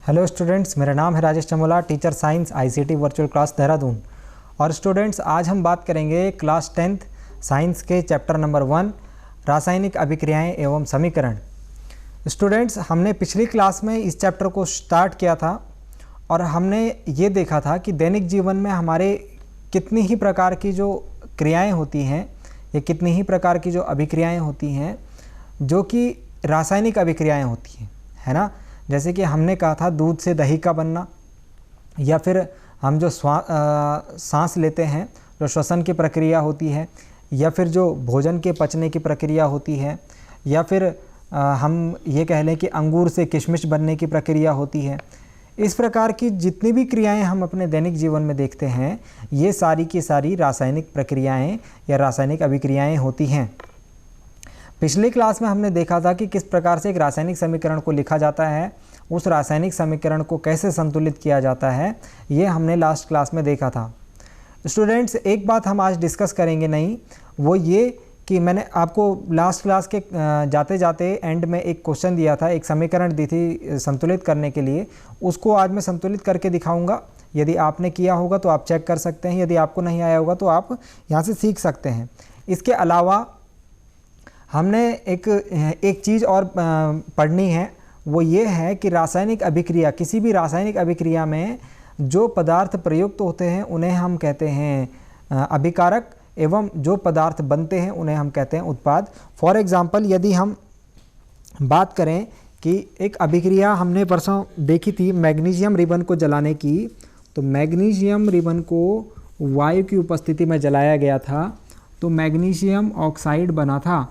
Hello students, मेरा नाम है Rajesh Chamola, teacher science ICT virtual class Dehradun. और स्टूडेंट्स, आज हम बात करेंगे क्लास 10th साइंस के चैप्टर नंबर 1 रासायनिक अभिक्रियाएं एवं समीकरण। स्टूडेंट्स, हमने पिछली क्लास में इस चैप्टर को स्टार्ट किया था और हमने ये देखा था कि दैनिक जीवन में हमारे कितनी ही प्रकार की जो क्रियाएँ होती हैं या कितनी ही प्रकार की जो अभिक्रियाएँ होती हैं जो कि रासायनिक अभिक्रियाएँ होती हैं, है ना। जैसे कि हमने कहा था दूध से दही का बनना, या फिर हम जो सांस लेते हैं जो श्वसन की प्रक्रिया होती है, या फिर जो भोजन के पचने की प्रक्रिया होती है, या फिर हम ये कह लें कि अंगूर से किशमिश बनने की प्रक्रिया होती है। इस प्रकार की जितनी भी क्रियाएं हम अपने दैनिक जीवन में देखते हैं, ये सारी की सारी रासायनिक प्रक्रियाएं या रासायनिक अभिक्रियाएं होती हैं। पिछली क्लास में हमने देखा था कि किस प्रकार से एक रासायनिक समीकरण को लिखा जाता है, उस रासायनिक समीकरण को कैसे संतुलित किया जाता है, ये हमने लास्ट क्लास में देखा था। स्टूडेंट्स, एक बात हम आज डिस्कस करेंगे नहीं, वो ये कि मैंने आपको लास्ट क्लास के जाते जाते एंड में एक क्वेश्चन दिया था, एक समीकरण दी थी संतुलित करने के लिए। उसको आज मैं संतुलित करके दिखाऊंगा। यदि आपने किया होगा तो आप चेक कर सकते हैं, यदि आपको नहीं आया होगा तो आप यहाँ से सीख सकते हैं। इसके अलावा हमने एक चीज़ और पढ़नी है, वो ये है कि रासायनिक अभिक्रिया, किसी भी रासायनिक अभिक्रिया में जो पदार्थ प्रयुक्त होते हैं उन्हें हम कहते हैं अभिकारक, एवं जो पदार्थ बनते हैं उन्हें हम कहते हैं उत्पाद। फॉर एग्ज़ाम्पल, यदि हम बात करें कि एक अभिक्रिया हमने परसों देखी थी मैग्नीशियम रिबन को जलाने की, तो मैग्नीशियम रिबन को वायु की उपस्थिति में जलाया गया था तो मैग्नीशियम ऑक्साइड बना था।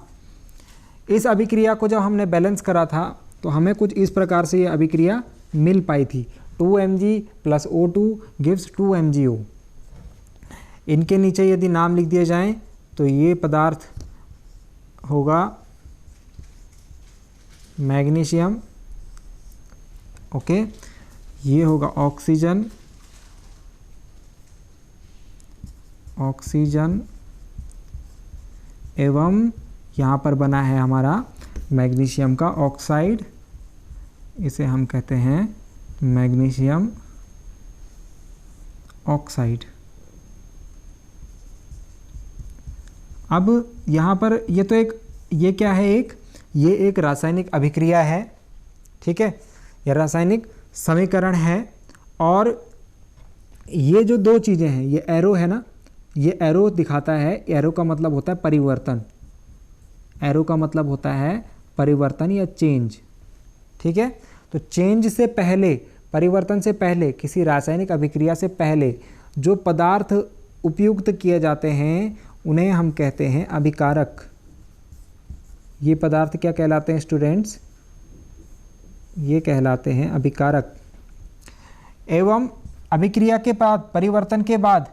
इस अभिक्रिया को जब हमने बैलेंस करा था तो हमें कुछ इस प्रकार से ये अभिक्रिया मिल पाई थी। 2Mg + O2 gives 2MgO। इनके नीचे यदि नाम लिख दिए जाएं तो ये पदार्थ होगा मैग्नीशियम, ओके, ये होगा ऑक्सीजन, एवं यहाँ पर बना है हमारा मैग्नीशियम का ऑक्साइड, इसे हम कहते हैं मैग्नीशियम ऑक्साइड। अब यहाँ पर ये क्या है, ये एक रासायनिक अभिक्रिया है, ठीक है, यह रासायनिक समीकरण है। और ये जो दो चीज़ें हैं, ये एरो है ना, ये एरो दिखाता है, एरो का मतलब होता है परिवर्तन, एरो का मतलब होता है परिवर्तन या चेंज, ठीक है। तो चेंज से पहले, परिवर्तन से पहले, किसी रासायनिक अभिक्रिया से पहले जो पदार्थ उपयुक्त किए जाते हैं उन्हें हम कहते हैं अभिकारक। ये पदार्थ क्या कहलाते हैं स्टूडेंट्स? ये कहलाते हैं अभिकारक। एवं अभिक्रिया के बाद, परिवर्तन के बाद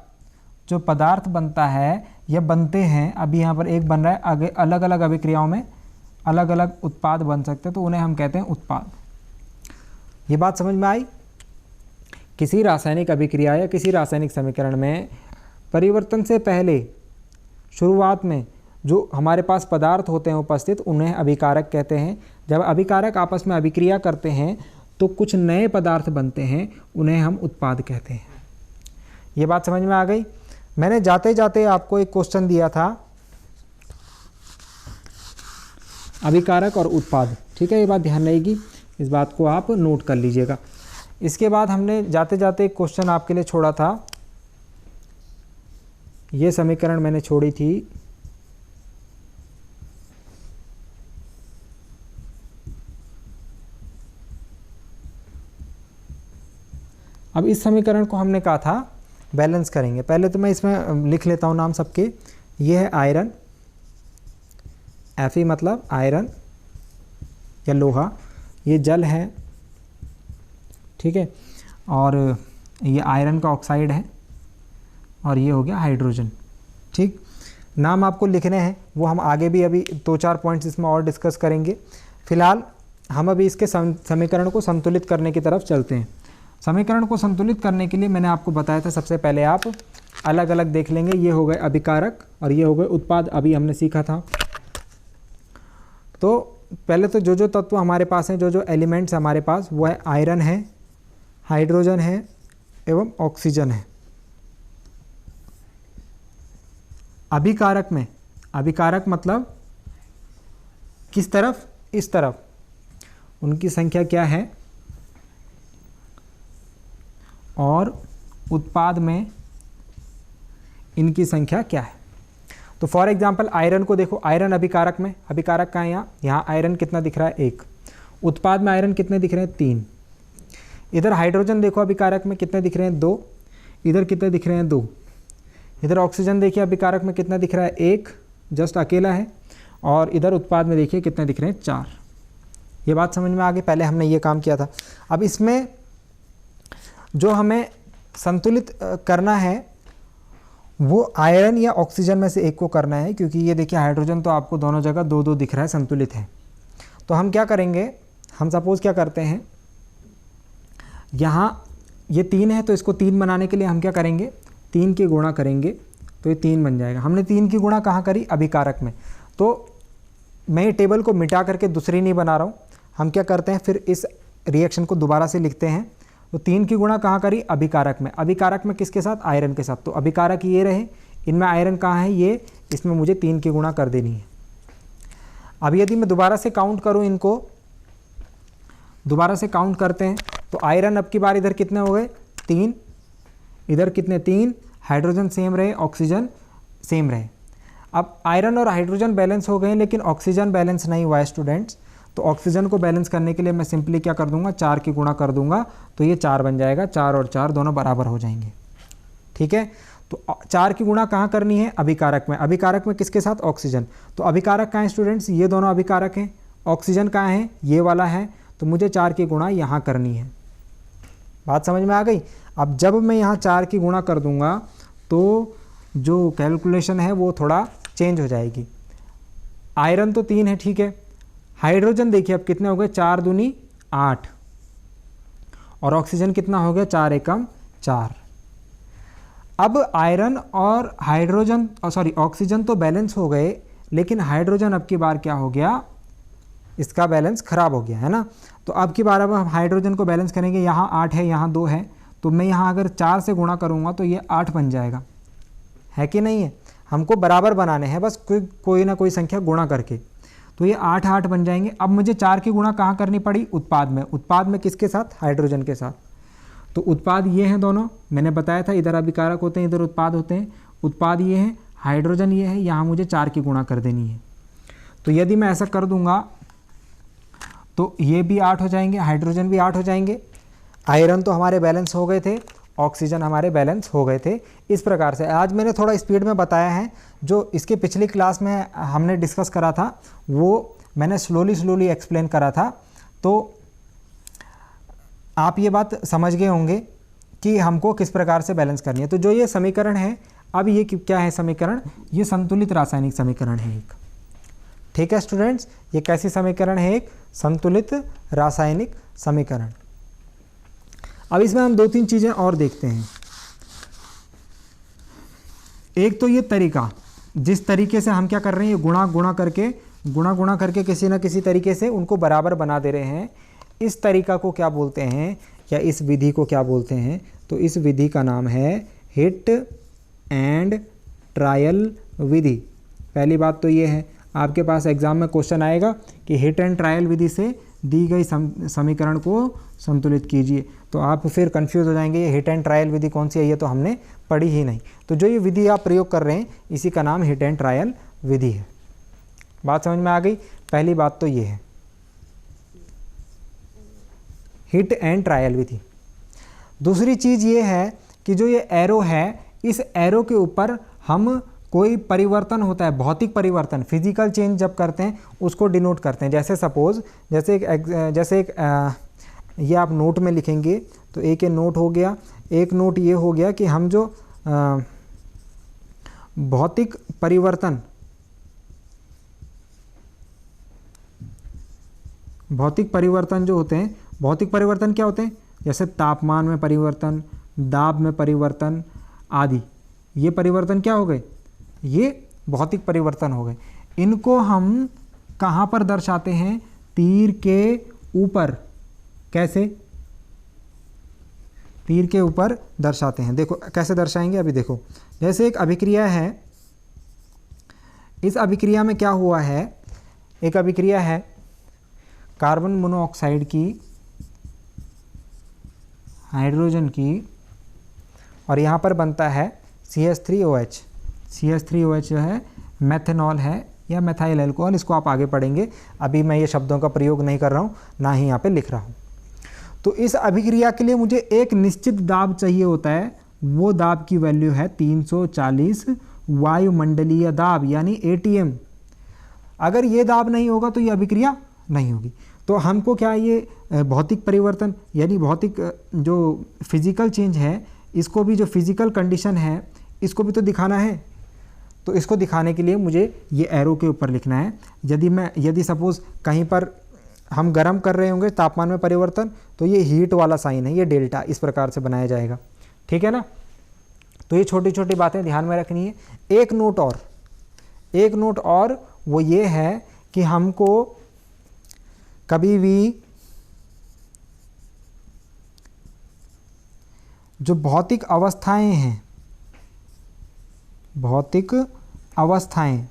जो पदार्थ बनता है या बनते हैं, अभी यहाँ पर एक बन रहा है, आगे अलग अलग अभिक्रियाओं में अलग अलग उत्पाद बन सकते हैं, तो उन्हें हम कहते हैं उत्पाद। ये बात समझ में आई? किसी रासायनिक अभिक्रिया या किसी रासायनिक समीकरण में परिवर्तन से पहले शुरुआत में जो हमारे पास पदार्थ होते हैं उपस्थित, उन्हें अभिकारक कहते हैं। जब अभिकारक आपस में अभिक्रिया करते हैं तो कुछ नए पदार्थ बनते हैं, उन्हें हम उत्पाद कहते हैं। ये बात समझ में आ गई? मैंने जाते जाते आपको एक क्वेश्चन दिया था, अभिकारक और उत्पाद, ठीक है, ये बात ध्यान रहेगी, इस बात को आप नोट कर लीजिएगा। इसके बाद हमने जाते जाते एक क्वेश्चन आपके लिए छोड़ा था, ये समीकरण मैंने छोड़ी थी, अब इस समीकरण को हमने कहा था बैलेंस करेंगे। पहले तो मैं इसमें लिख लेता हूँ नाम सबके। ये है आयरन, Fe मतलब आयरन या लोहा, ये जल है, ठीक है, और ये आयरन का ऑक्साइड है, और ये हो गया हाइड्रोजन, ठीक। नाम आपको लिखने हैं, वो हम आगे भी अभी 2-4 पॉइंट्स इसमें और डिस्कस करेंगे। फिलहाल हम अभी इसके समीकरण को संतुलित करने की तरफ चलते हैं। समीकरण को संतुलित करने के लिए मैंने आपको बताया था, सबसे पहले आप अलग अलग देख लेंगे, ये हो गए अभिकारक और ये हो गए उत्पाद, अभी हमने सीखा था। तो पहले तो जो जो तत्व हमारे पास हैं, जो जो एलिमेंट्स हमारे पास, वो है आयरन है, हाइड्रोजन है एवं ऑक्सीजन है। अभिकारक में, अभिकारक मतलब किस तरफ, इस तरफ, उनकी संख्या क्या है, और उत्पाद में इनकी संख्या क्या है। तो फॉर एग्जांपल आयरन को देखो, आयरन अभिकारक में, अभिकारक कहाँ है यहाँ, यहाँ आयरन कितना दिख रहा है 1, उत्पाद में आयरन कितने दिख रहे हैं 3। इधर हाइड्रोजन देखो अभिकारक में कितने दिख रहे हैं 2, इधर कितने दिख रहे हैं 2। इधर ऑक्सीजन देखिए अभिकारक में कितना दिख रहा है 1, जस्ट अकेला है, और इधर उत्पाद में देखिए कितने दिख रहे हैं 4। ये बात समझ में आ गई, पहले हमने ये काम किया था। अब इसमें जो हमें संतुलित करना है वो आयरन या ऑक्सीजन में से एक को करना है, क्योंकि ये देखिए हाइड्रोजन तो आपको दोनों जगह 2-2 दिख रहा है, संतुलित है। तो हम क्या करेंगे, हम सपोज़ क्या करते हैं, यहाँ ये 3 है तो इसको 3 बनाने के लिए हम क्या करेंगे, 3 की गुणा करेंगे तो ये 3 बन जाएगा। हमने 3 की गुणा कहाँ करी, अभिकारक में। तो मैं ये टेबल को मिटा करके दूसरी नहीं बना रहा हूँ, हम क्या करते हैं फिर इस रिएक्शन को दोबारा से लिखते हैं। तो 3 की गुणा कहाँ करी, अभिकारक में। अभिकारक में किसके साथ, आयरन के साथ। तो अभिकारक ये रहे, इनमें आयरन कहाँ है, ये, इसमें मुझे 3 की गुणा कर देनी है। अब यदि मैं दोबारा से काउंट करूँ, इनको दोबारा से काउंट करते हैं तो आयरन अब की बार इधर कितने हो गए 3, इधर कितने 3, हाइड्रोजन सेम रहे, ऑक्सीजन सेम रहे। अब आयरन और हाइड्रोजन बैलेंस हो गए, लेकिन ऑक्सीजन बैलेंस नहीं हुआ है स्टूडेंट्स। तो ऑक्सीजन को बैलेंस करने के लिए मैं सिंपली क्या कर दूंगा, 4 की गुणा कर दूंगा, तो ये 4 बन जाएगा। 4 और 4 दोनों बराबर हो जाएंगे, ठीक है। तो 4 की गुणा कहाँ करनी है, अभिकारक में। अभिकारक में किसके साथ, ऑक्सीजन। तो अभिकारक कहाँ है स्टूडेंट्स, ये दोनों अभिकारक हैं। ऑक्सीजन कहाँ है, ये वाला है। तो मुझे 4 की गुणा यहाँ करनी है। बात समझ में आ गई। अब जब मैं यहाँ 4 की गुणा कर दूंगा तो जो कैलकुलेशन है वो थोड़ा चेंज हो जाएगी। आयरन तो 3 है, ठीक है। हाइड्रोजन देखिए अब कितने हो गए, 4 दूनी 8, और ऑक्सीजन कितना हो गया, 4 एकम 4। अब आयरन और हाइड्रोजन, सॉरी ऑक्सीजन तो बैलेंस हो गए, लेकिन हाइड्रोजन अब की बार क्या हो गया, इसका बैलेंस खराब हो गया है ना। तो अब की बार अब हम हाइड्रोजन को बैलेंस करेंगे, यहाँ 8 है, यहाँ 2 है, तो मैं यहाँ अगर 4 से गुणा करूँगा तो ये 8 बन जाएगा, है कि नहीं है। हमको बराबर बनाने हैं बस, कोई ना कोई संख्या गुणा करके। तो ये 8 8 बन जाएंगे। अब मुझे 4 की गुणा कहाँ करनी पड़ी, उत्पाद में। उत्पाद में किसके साथ, हाइड्रोजन के साथ। तो उत्पाद ये हैं दोनों, मैंने बताया था इधर अभिकारक होते हैं, इधर उत्पाद होते हैं। उत्पाद ये है, हाइड्रोजन ये है, यहाँ मुझे 4 की गुणा कर देनी है। तो यदि मैं ऐसा कर दूंगा तो ये भी 8 हो जाएंगे, हाइड्रोजन भी 8 हो जाएंगे। आयरन तो हमारे बैलेंस हो गए थे, ऑक्सीजन हमारे बैलेंस हो गए थे। इस प्रकार से आज मैंने थोड़ा स्पीड में बताया है, जो इसके पिछली क्लास में हमने डिस्कस करा था वो मैंने स्लोली एक्सप्लेन करा था। तो आप ये बात समझ गए होंगे कि हमको किस प्रकार से बैलेंस करनी है। तो जो ये समीकरण है, अब ये क्या है समीकरण, ये संतुलित रासायनिक समीकरण है एक, ठीक है स्टूडेंट्स। ये कैसी समीकरण है, एक संतुलित रासायनिक समीकरण। अब इसमें हम 2-3 चीज़ें और देखते हैं। एक तो ये तरीका, जिस तरीके से हम क्या कर रहे हैं, ये गुणा करके किसी न किसी तरीके से उनको बराबर बना दे रहे हैं। इस तरीका को क्या बोलते हैं, या इस विधि को क्या बोलते हैं, तो इस विधि का नाम है हिट एंड ट्रायल विधि। पहली बात तो ये है, आपके पास एग्जाम में क्वेश्चन आएगा कि हिट एंड ट्रायल विधि से दी गई समीकरण को संतुलित कीजिए। तो आप फिर कंफ्यूज हो जाएंगे, ये हिट एंड ट्रायल विधि कौन सी है, ये तो हमने पढ़ी ही नहीं। तो जो ये विधि आप प्रयोग कर रहे हैं, इसी का नाम हिट एंड ट्रायल विधि है। बात समझ में आ गई। पहली बात तो ये है हिट एंड ट्रायल विधि। दूसरी चीज़ ये है कि जो ये एरो है, इस एरो के ऊपर हम कोई परिवर्तन होता है, भौतिक परिवर्तन, फिजिकल चेंज जब करते हैं उसको डिनोट करते हैं। जैसे सपोज, जैसे एक ये आप नोट में लिखेंगे तो एक ये नोट हो गया। एक नोट ये हो गया कि हम जो भौतिक परिवर्तन जो होते हैं, भौतिक परिवर्तन क्या होते हैं, जैसे तापमान में परिवर्तन, दाब में परिवर्तन आदि, ये परिवर्तन क्या हो गए, ये भौतिक परिवर्तन हो गए। इनको हम कहाँ पर दर्शाते हैं, तीर के ऊपर। कैसे, तीर के ऊपर दर्शाते हैं। देखो कैसे दर्शाएंगे, अभी देखो। जैसे एक अभिक्रिया है, इस अभिक्रिया में क्या हुआ है, एक अभिक्रिया है कार्बन मोनोऑक्साइड की हाइड्रोजन की, और यहाँ पर बनता है CH3OH। CH3OH जो है मेथनॉल है या मेथाइल अल्कोहल, इसको आप आगे पढ़ेंगे। अभी मैं ये शब्दों का प्रयोग नहीं कर रहा हूँ, ना ही यहाँ पे लिख रहा हूँ। तो इस अभिक्रिया के लिए मुझे एक निश्चित दाब चाहिए होता है, वो दाब की वैल्यू है 340 वायुमंडलीय दाब यानी ATM। अगर ये दाब नहीं होगा तो ये अभिक्रिया नहीं होगी। तो हमको क्या ये भौतिक परिवर्तन यानी भौतिक जो फिजिकल चेंज है, इसको भी जो फिजिकल कंडीशन है इसको भी तो दिखाना है। तो इसको दिखाने के लिए मुझे ये एरो के ऊपर लिखना है। यदि सपोज़ कहीं पर हम गर्म कर रहे होंगे, तापमान में परिवर्तन, तो ये हीट वाला साइन है, ये डेल्टा इस प्रकार से बनाया जाएगा। ठीक है ना। तो ये छोटी छोटी बातें ध्यान में रखनी है। एक नोट और वो ये है कि हमको कभी भी जो भौतिक अवस्थाएं हैं, भौतिक अवस्थाएं,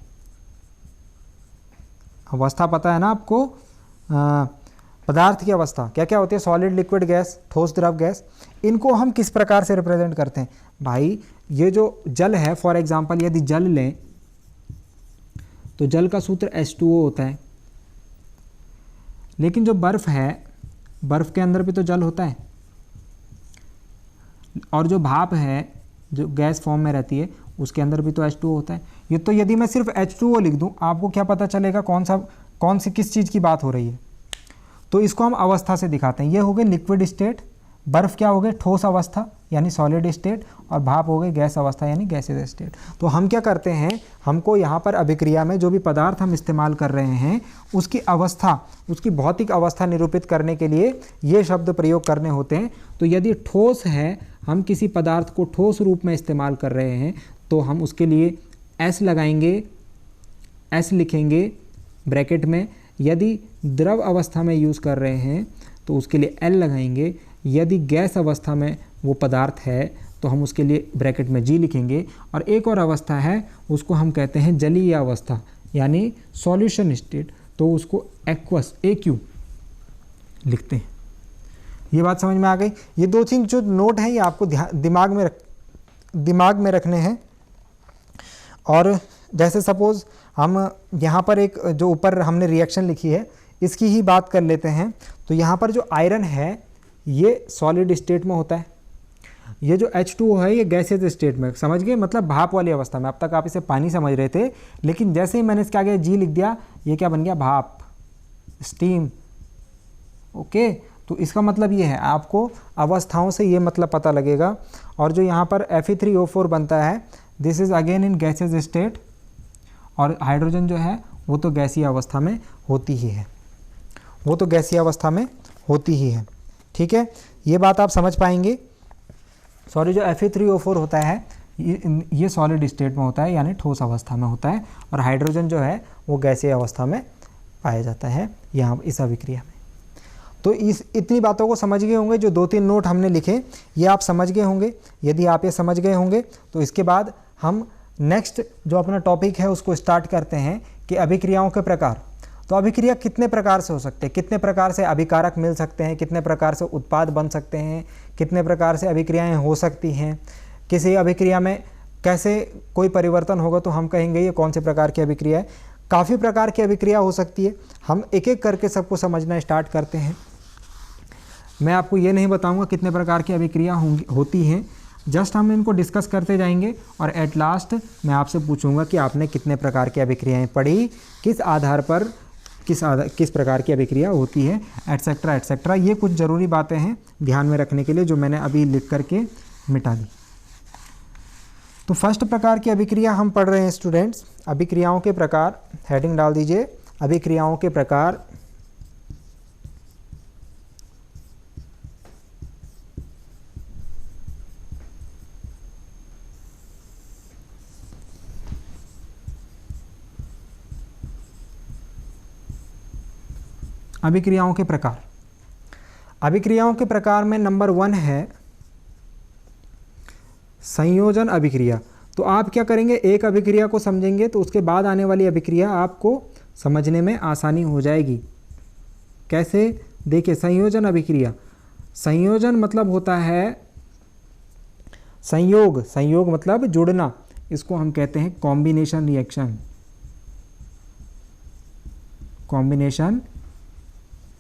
अवस्था पता है ना आपको, पदार्थ की अवस्था क्या क्या होती है, सॉलिड, लिक्विड, गैस, ठोस, द्रव, गैस। इनको हम किस प्रकार से रिप्रेजेंट करते हैं भाई। ये जो जल है, फॉर एग्जांपल यदि जल लें तो जल का सूत्र H2O होता है। लेकिन जो बर्फ़ है, बर्फ़ के अंदर भी तो जल होता है, और जो भाप है जो गैस फॉर्म में रहती है उसके अंदर भी तो H2O होता है। ये तो यदि मैं सिर्फ H2O लिख दूं, आपको क्या पता चलेगा कौन सी किस चीज़ की बात हो रही है। तो इसको हम अवस्था से दिखाते हैं। ये हो गए लिक्विड स्टेट, बर्फ़ क्या हो गए ठोस अवस्था यानी सॉलिड स्टेट, और भाप हो गए गैस अवस्था यानी गैसेज स्टेट। तो हम क्या करते हैं, हमको यहाँ पर अभिक्रिया में जो भी पदार्थ हम इस्तेमाल कर रहे हैं उसकी अवस्था, उसकी भौतिक अवस्था निरूपित करने के लिए ये शब्द प्रयोग करने होते हैं। तो यदि ठोस है, हम किसी पदार्थ को ठोस रूप में इस्तेमाल कर रहे हैं, तो हम उसके लिए S लगाएंगे, S लिखेंगे ब्रैकेट में। यदि द्रव अवस्था में यूज़ कर रहे हैं तो उसके लिए L लगाएंगे। यदि गैस अवस्था में वो पदार्थ है तो हम उसके लिए ब्रैकेट में G लिखेंगे। और एक और अवस्था है, उसको हम कहते हैं जलीय अवस्था यानी सॉल्यूशन स्टेट, तो उसको एक्वस AQ लिखते हैं। ये बात समझ में आ गई। ये दो तीन जो नोट हैं ये आपको दिमाग में रखने हैं। और जैसे सपोज़ हम यहाँ पर एक जो ऊपर हमने रिएक्शन लिखी है इसकी ही बात कर लेते हैं। तो यहाँ पर जो आयरन है ये सॉलिड स्टेट में होता है, ये जो H2O है ये गैसेज स्टेट में, समझ गए, मतलब भाप वाली अवस्था में। अब तक आप इसे पानी समझ रहे थे, लेकिन जैसे ही मैंने इसके आगे G लिख दिया, ये क्या बन गया, भाप, स्टीम। ओके, तो इसका मतलब ये है, आपको अवस्थाओं से ये मतलब पता लगेगा। और जो यहाँ पर Fe3O4 बनता है, this is again in gases state, और हाइड्रोजन जो है वो तो गैसीय अवस्था में होती ही है, वो तो गैसीय अवस्था में होती ही है। ठीक है, ये बात आप समझ पाएंगे। सॉरी, जो Fe3O4 होता है ये सॉलिड स्टेट में होता है यानी ठोस अवस्था में होता है, और हाइड्रोजन जो है वो गैसीय अवस्था में पाया जाता है यहाँ इस अभिक्रिया में। तो इतनी बातों को समझ गए होंगे। जो 2-3 नोट हमने लिखे ये आप समझ गए होंगे। यदि आप ये समझ गए होंगे तो इसके बाद हम नेक्स्ट जो अपना टॉपिक है उसको स्टार्ट करते हैं कि अभिक्रियाओं के प्रकार। तो अभिक्रिया कितने प्रकार से हो सकते हैं, कितने प्रकार से अभिकारक मिल सकते हैं, कितने प्रकार से उत्पाद बन सकते हैं, कितने प्रकार से अभिक्रियाएं हो सकती हैं, किसी अभिक्रिया में कैसे कोई परिवर्तन होगा तो हम कहेंगे ये कौन से प्रकार की अभिक्रिया है। काफ़ी प्रकार की अभिक्रिया हो सकती है। हम एक एक करके सबको समझना स्टार्ट करते हैं। मैं आपको ये नहीं बताऊंगा कितने प्रकार की अभिक्रिया होती हैं, जस्ट हम इनको डिस्कस करते जाएंगे और एट लास्ट मैं आपसे पूछूंगा कि आपने कितने प्रकार की अभिक्रियाएं पढ़ी, किस आधार पर किस प्रकार की अभिक्रिया होती है, एटसेट्रा एटसेट्रा। ये कुछ ज़रूरी बातें हैं ध्यान में रखने के लिए जो मैंने अभी लिख करके मिटा दी। तो फर्स्ट प्रकार की अभिक्रिया हम पढ़ रहे हैं स्टूडेंट्स, अभिक्रियाओं के प्रकार। हेडिंग डाल दीजिए, अभिक्रियाओं के प्रकार। अभिक्रियाओं के प्रकार। अभिक्रियाओं के प्रकार में नंबर 1 है संयोजन अभिक्रिया। तो आप क्या करेंगे, एक अभिक्रिया को समझेंगे तो उसके बाद आने वाली अभिक्रिया आपको समझने में आसानी हो जाएगी। कैसे, देखिए संयोजन अभिक्रिया, संयोजन मतलब होता है संयोग, संयोग मतलब जुड़ना, इसको हम कहते हैं कॉम्बिनेशन रिएक्शन। कॉम्बिनेशन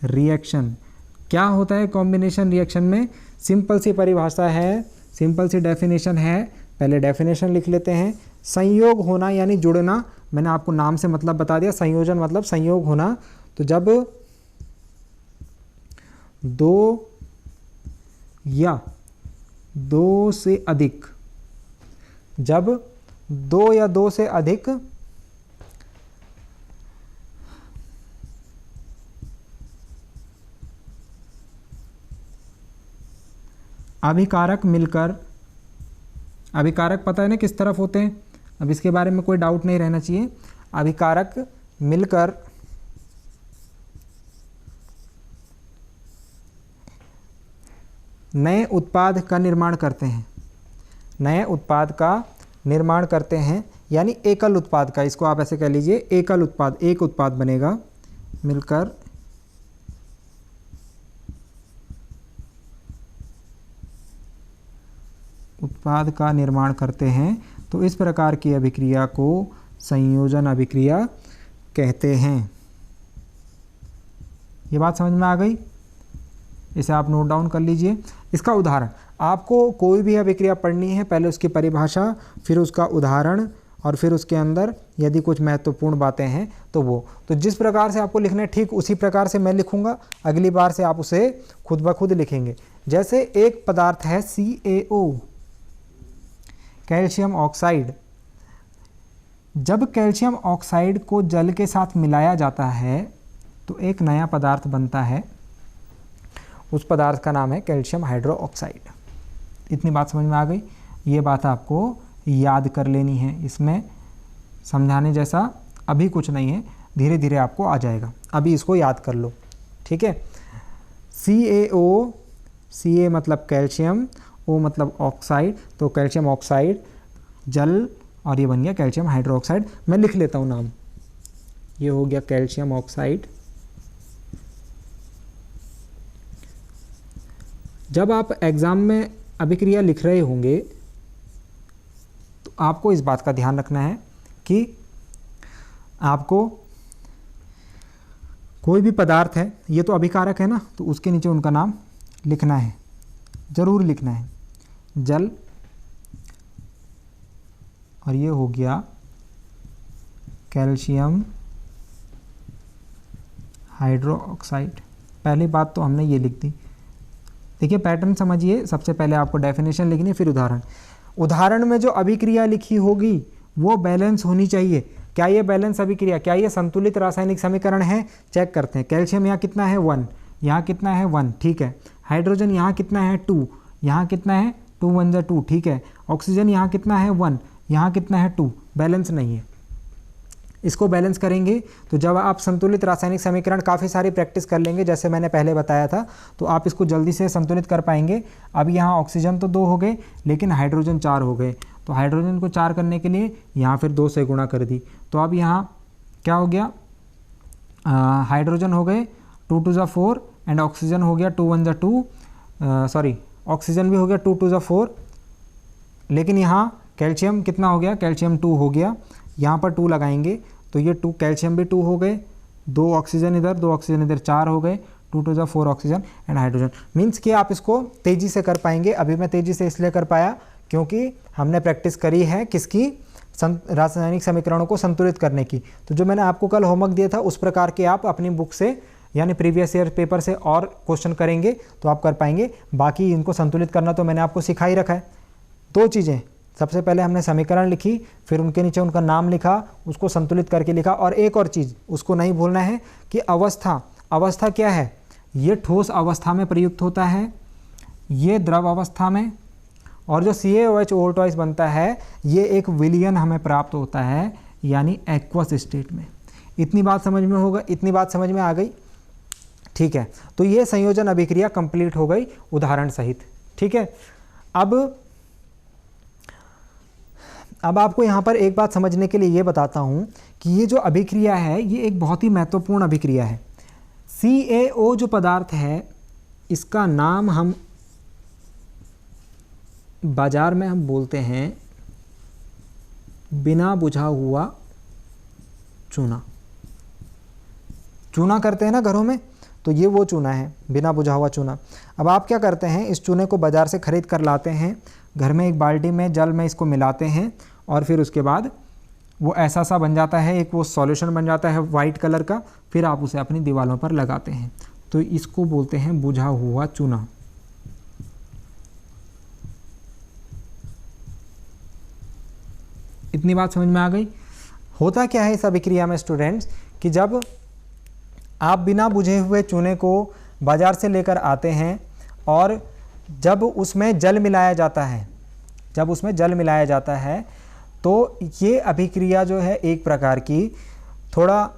रिएक्शन क्या होता है कॉम्बिनेशन रिएक्शन में? सिंपल सी परिभाषा है, सिंपल सी डेफिनेशन है। पहले डेफिनेशन लिख लेते हैं। संयोग होना यानी जुड़ना, मैंने आपको नाम से मतलब बता दिया, संयोजन मतलब संयोग होना। तो जब दो या दो से अधिक, जब दो या दो से अधिक अभिकारक मिलकर, अभिकारक पता है ना किस तरफ होते हैं, अब इसके बारे में कोई डाउट नहीं रहना चाहिए। अभिकारक मिलकर नए उत्पाद का निर्माण करते हैं, नए उत्पाद का निर्माण करते हैं, यानी एकल उत्पाद का, इसको आप ऐसे कह लीजिए एकल उत्पाद, एक उत्पाद बनेगा, मिलकर उत्पाद का निर्माण करते हैं। तो इस प्रकार की अभिक्रिया को संयोजन अभिक्रिया कहते हैं। ये बात समझ में आ गई? इसे आप नोट डाउन कर लीजिए। इसका उदाहरण, आपको कोई भी अभिक्रिया पढ़नी है, पहले उसकी परिभाषा, फिर उसका उदाहरण, और फिर उसके अंदर यदि कुछ महत्वपूर्ण बातें हैं तो वो, तो जिस प्रकार से आपको लिखना है ठीक उसी प्रकार से मैं लिखूंगा, अगली बार से आप उसे खुद ब खुद लिखेंगे। जैसे एक पदार्थ है CaO, कैल्शियम ऑक्साइड। जब कैल्शियम ऑक्साइड को जल के साथ मिलाया जाता है तो एक नया पदार्थ बनता है, उस पदार्थ का नाम है कैल्शियम हाइड्रोक्साइड। इतनी बात समझ में आ गई? ये बात आपको याद कर लेनी है, इसमें समझाने जैसा अभी कुछ नहीं है, धीरे धीरे आपको आ जाएगा, अभी इसको याद कर लो, ठीक है। CaO, Ca मतलब कैल्शियम, O मतलब ऑक्साइड, तो कैल्शियम ऑक्साइड जल, और ये बन गया कैल्शियम हाइड्रोक्साइड। मैं लिख लेता हूँ नाम, ये हो गया कैल्शियम ऑक्साइड। जब आप एग्ज़ाम में अभिक्रिया लिख रहे होंगे तो आपको इस बात का ध्यान रखना है कि आपको कोई भी पदार्थ है, ये तो अभिकारक है ना, तो उसके नीचे उनका नाम लिखना है, ज़रूर लिखना है, जल, और ये हो गया कैल्शियम हाइड्रोक्साइड। पहली बात तो हमने ये लिख दी। देखिए पैटर्न समझिए, सबसे पहले आपको डेफिनेशन लिखनी है, फिर उदाहरण। उदाहरण में जो अभिक्रिया लिखी होगी वो बैलेंस होनी चाहिए। क्या ये बैलेंस अभिक्रिया, क्या ये संतुलित रासायनिक समीकरण है? चेक करते हैं। कैल्शियम यहाँ कितना है 1, यहाँ कितना है 1, ठीक है। हाइड्रोजन यहाँ कितना है 2, यहाँ कितना है 2 1 जा 2, ठीक है। ऑक्सीजन यहाँ कितना है 1, यहाँ कितना है 2, बैलेंस नहीं है। इसको बैलेंस करेंगे तो जब आप संतुलित रासायनिक समीकरण काफ़ी सारी प्रैक्टिस कर लेंगे, जैसे मैंने पहले बताया था, तो आप इसको जल्दी से संतुलित कर पाएंगे। अब यहाँ ऑक्सीजन तो 2 हो गए, लेकिन हाइड्रोजन 4 हो गए, तो हाइड्रोजन को 4 करने के लिए यहाँ फिर 2 से गुणा कर दी, तो अब यहाँ क्या हो गया, हाइड्रोजन हो गए 2 2 जा 4, एंड ऑक्सीजन हो गया 2 1 जा 2, सॉरी ऑक्सीजन भी हो गया 2 2 जा 4, लेकिन यहाँ कैल्शियम कितना हो गया, कैल्शियम 2 हो गया, यहाँ पर 2 लगाएंगे तो ये 2 कैल्शियम भी 2 हो गए, 2 ऑक्सीजन इधर 2 ऑक्सीजन इधर, 4 हो गए, 2 2 जा 4 ऑक्सीजन एंड हाइड्रोजन। मीन्स कि आप इसको तेज़ी से कर पाएंगे। अभी मैं तेज़ी से इसलिए कर पाया क्योंकि हमने प्रैक्टिस करी है किसकी, रासायनिक समीकरणों को संतुलित करने की। तो जो मैंने आपको कल होमवर्क दिया था उस प्रकार के आप अपनी बुक से यानी प्रीवियस ईयर पेपर से और क्वेश्चन करेंगे तो आप कर पाएंगे। बाकी इनको संतुलित करना तो मैंने आपको सिखा ही रखा है। 2 चीज़ें, सबसे पहले हमने समीकरण लिखी, फिर उनके नीचे उनका नाम लिखा, उसको संतुलित करके लिखा। और एक और चीज़ उसको नहीं भूलना है कि अवस्था, अवस्था क्या है, ये ठोस अवस्था में प्रयुक्त होता है, ये द्रव अवस्था में, और जो CaOH बनता है ये एक विलयन हमें प्राप्त होता है यानी एक्वस स्टेट में। इतनी बात समझ में होगा, इतनी बात समझ में आ गई, ठीक है। तो ये संयोजन अभिक्रिया कंप्लीट हो गई उदाहरण सहित, ठीक है। अब अब आपको यहाँ पर एक बात समझने के लिए ये बताता हूँ कि ये जो अभिक्रिया है ये एक बहुत ही महत्वपूर्ण अभिक्रिया है। CaO जो पदार्थ है इसका नाम हम बाजार में हम बोलते हैं बिना बुझा हुआ चूना। चूना करते हैं ना घरों में, तो ये वो चूना है, बिना बुझा हुआ चूना। अब आप क्या करते हैं, इस चूने को बाज़ार से ख़रीद कर लाते हैं, घर में एक बाल्टी में जल में इसको मिलाते हैं और फिर उसके बाद वो ऐसा सा बन जाता है, एक वो सॉल्यूशन बन जाता है वाइट कलर का। फिर आप उसे अपनी दीवारों पर लगाते हैं, तो इसको बोलते हैं बुझा हुआ चूना। इतनी बात समझ में आ गई। होता क्या है इस अभिक्रिया में स्टूडेंट्स कि जब आप बिना बुझे हुए चूने को बाज़ार से लेकर आते हैं और जब उसमें जल मिलाया जाता है, तो ये अभिक्रिया जो है एक प्रकार की थोड़ा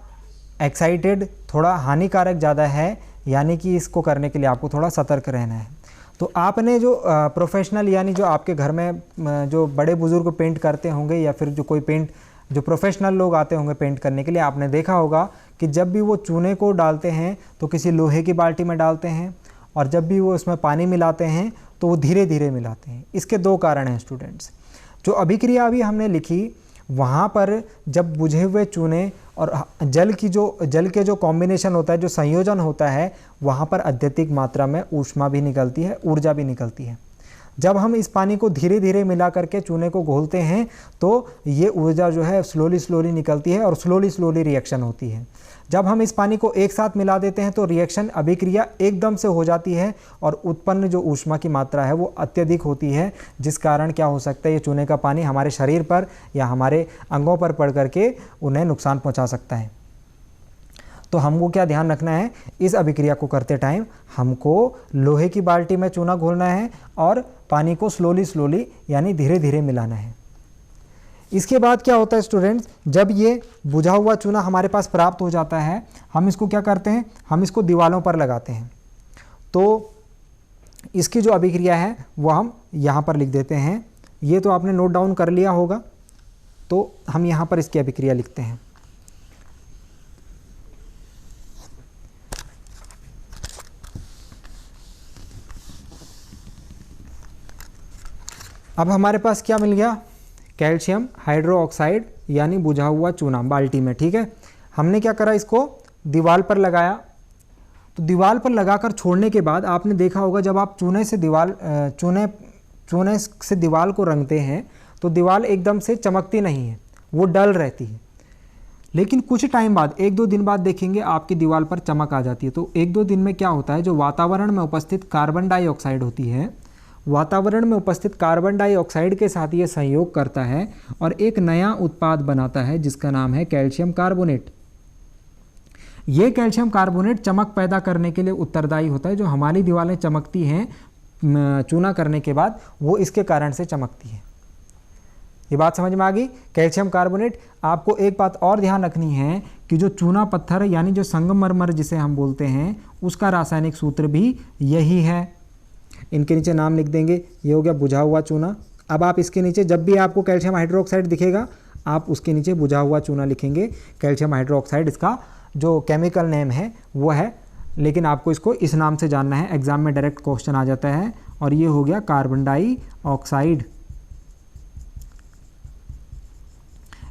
एक्साइटेड, थोड़ा हानिकारक ज़्यादा है, यानी कि इसको करने के लिए आपको थोड़ा सतर्क रहना है। तो आपने जो प्रोफेशनल यानी जो आपके घर में जो बड़े बुज़ुर्ग पेंट करते होंगे या फिर जो कोई पेंट जो प्रोफेशनल लोग आते होंगे पेंट करने के लिए, आपने देखा होगा कि जब भी वो चूने को डालते हैं तो किसी लोहे की बाल्टी में डालते हैं और जब भी वो उसमें पानी मिलाते हैं तो वो धीरे धीरे मिलाते हैं। इसके दो कारण हैं स्टूडेंट्स। जो अभिक्रिया अभी हमने लिखी वहाँ पर जब बुझे हुए चूने और जल के जो कॉम्बिनेशन होता है, जो संयोजन होता है, वहाँ पर अत्यधिक मात्रा में ऊष्मा भी निकलती है, ऊर्जा भी निकलती है। जब हम इस पानी को धीरे धीरे मिला करके चूने को घोलते हैं तो ये ऊर्जा जो है स्लोली निकलती है और स्लोली रिएक्शन होती है। जब हम इस पानी को एक साथ मिला देते हैं तो रिएक्शन अभिक्रिया एकदम से हो जाती है और उत्पन्न जो ऊष्मा की मात्रा है वो अत्यधिक होती है, जिस कारण क्या हो सकता है, ये चूने का पानी हमारे शरीर पर या हमारे अंगों पर पड़ करके उन्हें नुकसान पहुंचा सकता है। तो हमको क्या ध्यान रखना है, इस अभिक्रिया को करते टाइम हमको लोहे की बाल्टी में चूना घोलना है और पानी को स्लोली यानी धीरे धीरे मिलाना है। इसके बाद क्या होता है स्टूडेंट्स, जब ये बुझा हुआ चूना हमारे पास प्राप्त हो जाता है, हम इसको क्या करते हैं, हम इसको दीवारों पर लगाते हैं। तो इसकी जो अभिक्रिया है वो हम यहाँ पर लिख देते हैं। ये तो आपने नोट डाउन कर लिया होगा, तो हम यहाँ पर इसकी अभिक्रिया लिखते हैं। अब हमारे पास क्या मिल गया, कैल्शियम हाइड्रोक्साइड यानी बुझा हुआ चूना बाल्टी में। ठीक है, हमने क्या करा, इसको दीवार पर लगाया। तो दीवार पर लगाकर छोड़ने के बाद आपने देखा होगा जब आप चूने से दीवार को रंगते हैं तो दीवार एकदम से चमकती नहीं है, वो डल रहती है। लेकिन कुछ टाइम बाद, 1-2 दिन बाद देखेंगे आपकी दीवार पर चमक आ जाती है। तो 1-2 दिन में क्या होता है, जो वातावरण में उपस्थित कार्बन डाइऑक्साइड होती है, वातावरण में उपस्थित कार्बन डाइऑक्साइड के साथ ये संयोग करता है और एक नया उत्पाद बनाता है जिसका नाम है कैल्शियम कार्बोनेट। ये कैल्शियम कार्बोनेट चमक पैदा करने के लिए उत्तरदायी होता है। जो हमारी दीवारें चमकती हैं चूना करने के बाद, वो इसके कारण से चमकती है। ये बात समझ में आ गई, कैल्शियम कार्बोनेट। आपको एक बात और ध्यान रखनी है कि जो चूना पत्थर यानी जो संगमरमर जिसे हम बोलते हैं, उसका रासायनिक सूत्र भी यही है। इनके नीचे नाम लिख देंगे, ये हो गया बुझा हुआ चूना। अब आप इसके नीचे जब भी आपको कैल्शियम हाइड्रोक्साइड दिखेगा, आप उसके नीचे बुझा हुआ चूना लिखेंगे। कैल्शियम हाइड्रोक्साइड इसका जो केमिकल नेम है वो है, लेकिन आपको इसको इस नाम से जानना है, एग्जाम में डायरेक्ट क्वेश्चन आ जाता है। और ये हो गया कार्बन डाइऑक्साइड।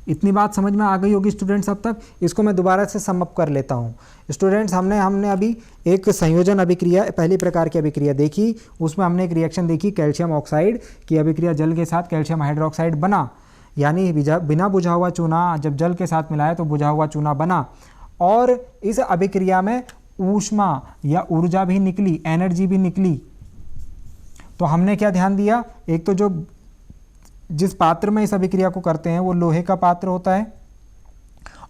इतनी बात समझ में आ गई होगी स्टूडेंट्स अब तक। इसको मैं दोबारा से सम अप कर लेता हूँ स्टूडेंट्स। हमने अभी एक संयोजन अभिक्रिया, पहली प्रकार की अभिक्रिया देखी, उसमें हमने एक रिएक्शन देखी कैल्शियम ऑक्साइड की अभिक्रिया, जल के साथ कैल्शियम हाइड्रोक्साइड बना, यानी बिना बुझा हुआ चूना जब जल के साथ मिलाया तो बुझा हुआ चूना बना। और इस अभिक्रिया में ऊष्मा या ऊर्जा भी निकली, एनर्जी भी निकली। तो हमने क्या ध्यान दिया, एक तो जो जिस पात्र में इस अभिक्रिया को करते हैं वो लोहे का पात्र होता है,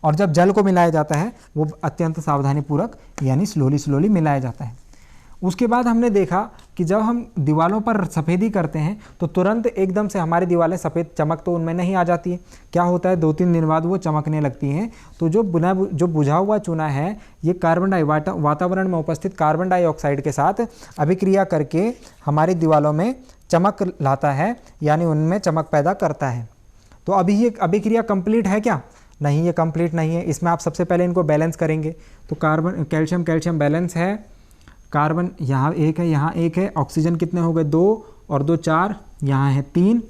और जब जल को मिलाया जाता है वो अत्यंत सावधानीपूर्वक यानी स्लोली मिलाया जाता है। उसके बाद हमने देखा कि जब हम दीवारों पर सफ़ेदी करते हैं तो तुरंत एकदम से हमारी दीवारें सफ़ेद चमक तो उनमें नहीं आ जाती है। क्या होता है, 2-3 दिन बाद वो चमकने लगती हैं। तो जो बुझा हुआ चूना है, ये वातावरण में उपस्थित कार्बन डाइऑक्साइड के साथ अभिक्रिया करके हमारी दीवारों में चमक लाता है, यानी उनमें चमक पैदा करता है। तो अभी ये अभिक्रिया कंप्लीट है क्या? नहीं, ये कंप्लीट नहीं है। इसमें आप सबसे पहले इनको बैलेंस करेंगे। तो कार्बन कैल्शियम कैल्शियम बैलेंस है, कार्बन यहाँ एक है, यहाँ एक है, ऑक्सीजन कितने हो गए 2 और 2 4, यहाँ है 3,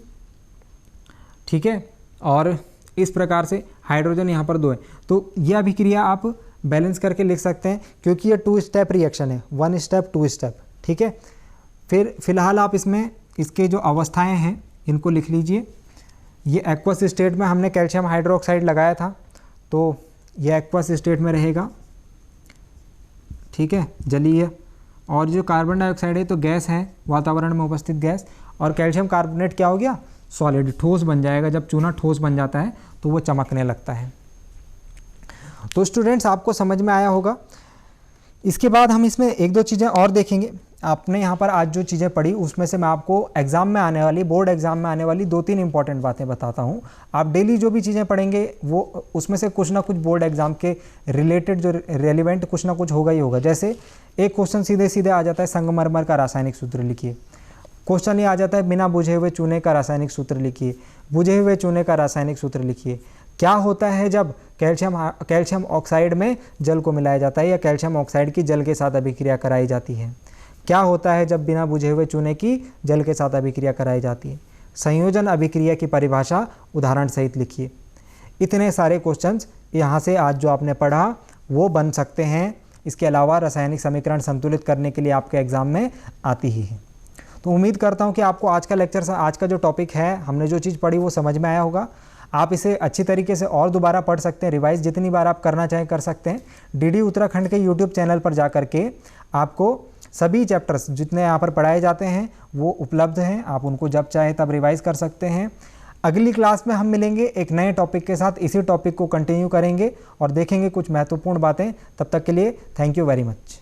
ठीक है। और इस प्रकार से हाइड्रोजन यहाँ पर 2 है। तो ये अभिक्रिया आप बैलेंस करके लिख सकते हैं क्योंकि ये 2 स्टेप रिएक्शन है, 1 स्टेप 2 स्टेप, ठीक है। फिर फिलहाल आप इसमें इसके जो अवस्थाएं हैं इनको लिख लीजिए। ये एक्वस स्टेट में हमने कैल्शियम हाइड्रोक्साइड लगाया था, तो ये एक्वस स्टेट में रहेगा, ठीक है, जलीय। और जो कार्बन डाइऑक्साइड है तो गैस है, वातावरण में उपस्थित गैस। और कैल्शियम कार्बोनेट क्या हो गया? सॉलिड, ठोस बन जाएगा। जब चूना ठोस बन जाता है तो वो चमकने लगता है। तो स्टूडेंट्स आपको समझ में आया होगा। इसके बाद हम इसमें एक दो चीज़ें और देखेंगे। आपने यहाँ पर आज जो चीज़ें पढ़ी उसमें से मैं आपको एग्ज़ाम में आने वाली, बोर्ड एग्ज़ाम में आने वाली 2-3 इंपॉर्टेंट बातें बताता हूँ। आप डेली जो भी चीज़ें पढ़ेंगे वो उसमें से कुछ ना कुछ बोर्ड एग्ज़ाम के रिलेटेड जो रेलिवेंट कुछ ना कुछ होगा ही होगा। जैसे एक क्वेश्चन सीधे सीधे आ जाता है, संगमरमर का रासायनिक सूत्र लिखिए। क्वेश्चन ये आ जाता है, बिना बुझे हुए चूने का रासायनिक सूत्र लिखिए। बुझे हुए चूने का रासायनिक सूत्र लिखिए। क्या होता है जब कैल्शियम ऑक्साइड में जल को मिलाया जाता है या कैल्शियम ऑक्साइड की जल के साथ अभिक्रिया कराई जाती है? क्या होता है जब बिना बुझे हुए चूने की जल के साथ अभिक्रिया कराई जाती है? संयोजन अभिक्रिया की परिभाषा उदाहरण सहित लिखिए। इतने सारे क्वेश्चंस यहाँ से आज जो आपने पढ़ा वो बन सकते हैं। इसके अलावा रासायनिक समीकरण संतुलित करने के लिए आपके एग्जाम में आती ही है। तो उम्मीद करता हूँ कि आपको आज का लेक्चर, आज का जो टॉपिक है, हमने जो चीज़ पढ़ी वो समझ में आया होगा। आप इसे अच्छी तरीके से और दोबारा पढ़ सकते हैं, रिवाइज जितनी बार आप करना चाहें कर सकते हैं। डीडी उत्तराखंड के यूट्यूब चैनल पर जा करके आपको सभी चैप्टर्स जितने यहाँ पर पढ़ाए जाते हैं वो उपलब्ध हैं। आप उनको जब चाहे तब रिवाइज कर सकते हैं। अगली क्लास में हम मिलेंगे एक नए टॉपिक के साथ। इसी टॉपिक को कंटिन्यू करेंगे और देखेंगे कुछ महत्वपूर्ण बातें। तब तक के लिए थैंक यू वेरी मच।